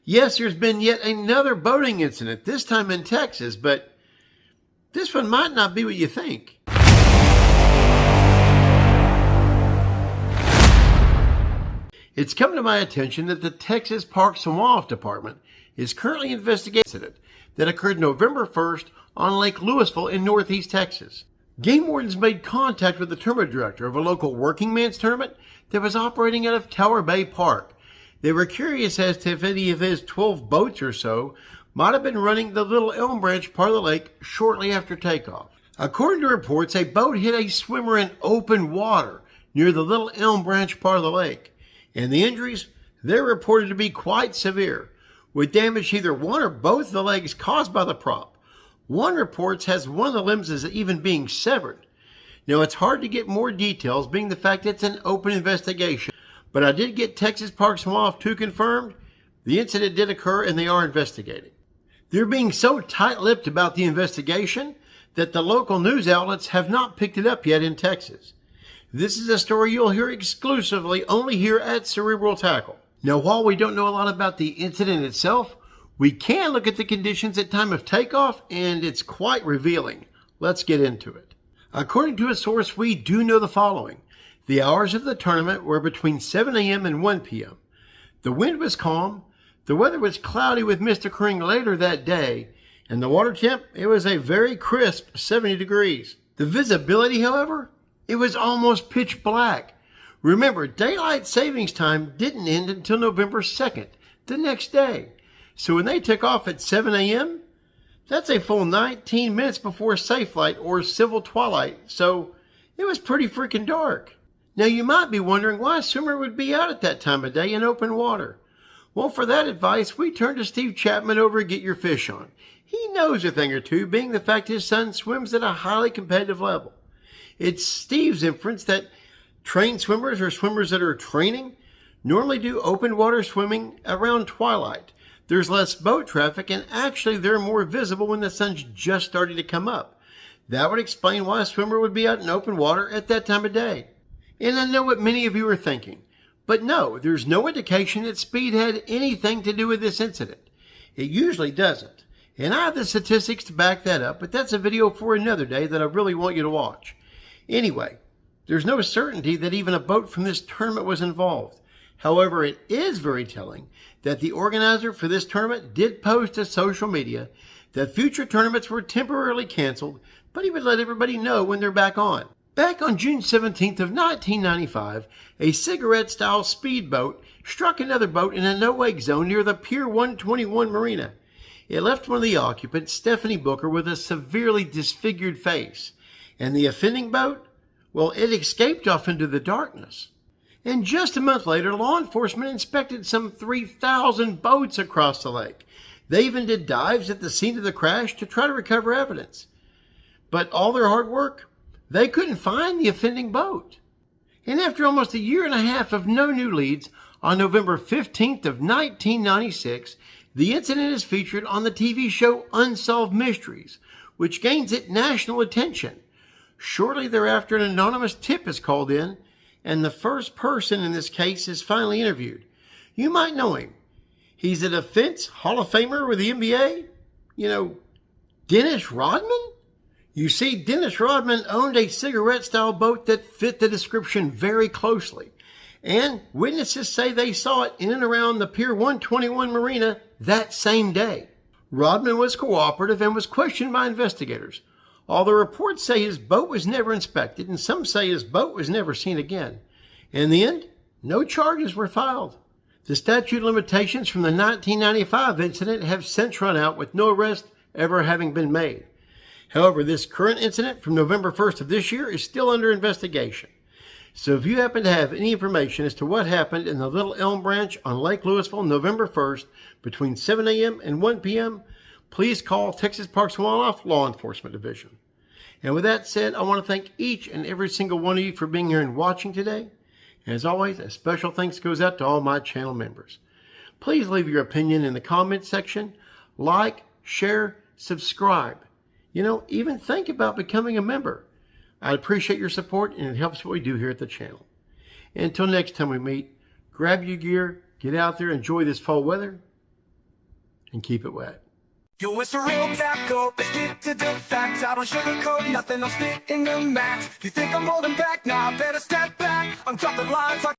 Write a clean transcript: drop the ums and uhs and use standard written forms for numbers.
Yes, there's been yet another boating incident, this time in Texas, but this one might not be what you think. It's come to my attention that the Texas Parks and Wildlife Department is currently investigating an incident that occurred November 1st on Lake Lewisville in northeast Texas. Game wardens made contact with the tournament director of a local working man's tournament that was operating out of Tower Bay Park. They were curious as to if any of his 12 boats or so might have been running the Little Elm Branch part of the lake shortly after takeoff. According to reports, a boat hit a swimmer in open water near the Little Elm Branch part of the lake, and the injuries, they're reported to be quite severe, with damage to either one or both of the legs caused by the prop. One report has one of the limbs as even being severed. Now, it's hard to get more details, being the fact it's an open investigation, but I did get Texas Parks and Wildlife to confirm the incident did occur and they are investigating. They're being so tight-lipped about the investigation that the local news outlets have not picked it up yet in Texas. This is a story you'll hear exclusively only here at Cerebral Tackle. Now, while we don't know a lot about the incident itself, we can look at the conditions at time of takeoff, and it's quite revealing. Let's get into it. According to a source, we do know the following. The hours of the tournament were between 7 a.m. and 1 p.m. The wind was calm, the weather was cloudy with mist occurring later that day, and the water temp, it was a very crisp 70 degrees. The visibility, however, it was almost pitch black. Remember, daylight savings time didn't end until November 2nd, the next day. So when they took off at 7 a.m., that's a full 19 minutes before safe light or civil twilight, so it was pretty freaking dark. Now you might be wondering why a swimmer would be out at that time of day in open water. Well, for that advice, we turn to Steve Chapman over at Get Your Fish On. He knows a thing or two, being the fact his son swims at a highly competitive level. It's Steve's inference that trained swimmers or swimmers that are training normally do open water swimming around twilight. There's less boat traffic, and actually they're more visible when the sun's just starting to come up. That would explain why a swimmer would be out in open water at that time of day. And I know what many of you are thinking, but no, there's no indication that speed had anything to do with this incident. It usually doesn't. And I have the statistics to back that up, but that's a video for another day that I really want you to watch. Anyway, there's no certainty that even a boat from this tournament was involved. However, it is very telling that the organizer for this tournament did post to social media that future tournaments were temporarily canceled, but he would let everybody know when they're back on. Back on June 17th of 1995, a cigarette-style speedboat struck another boat in a no-wake zone near the Pier 121 marina. It left one of the occupants, Stephanie Booker, with a severely disfigured face. And the offending boat? Well, it escaped off into the darkness. And just a month later, law enforcement inspected some 3,000 boats across the lake. They even did dives at the scene of the crash to try to recover evidence. But all their hard work, they couldn't find the offending boat. And after almost a year and a half of no new leads, on November 15th of 1996, the incident is featured on the TV show Unsolved Mysteries, which gains it national attention. Shortly thereafter, an anonymous tip is called in, and the first person in this case is finally interviewed. You might know him. He's a defense Hall of Famer with the NBA. You know, Dennis Rodman? You see, Dennis Rodman owned a cigarette-style boat that fit the description very closely. And witnesses say they saw it in and around the Pier 121 marina that same day. Rodman was cooperative and was questioned by investigators. Although reports say his boat was never inspected, and some say his boat was never seen again. In the end, no charges were filed. The statute of limitations from the 1995 incident have since run out, with no arrest ever having been made. However, this current incident from November 1st of this year is still under investigation. So if you happen to have any information as to what happened in the Little Elm Branch on Lake Lewisville November 1st between 7 a.m. and 1 p.m., please call Texas Parks and Wildlife Law Enforcement Division. And with that said, I want to thank each and every single one of you for being here and watching today. And as always, a special thanks goes out to all my channel members. Please leave your opinion in the comments section. Like, share, subscribe. You know, even think about becoming a member. I appreciate your support, and it helps what we do here at the channel. And until next time we meet, grab your gear, get out there, enjoy this fall weather, and keep it wet. Yo, it's a real tackle, let's get to the facts. I don't sugarcoat nothing, I'm spitting the max. You think I'm holding back? Nah, I better step back. I'm dropping lines like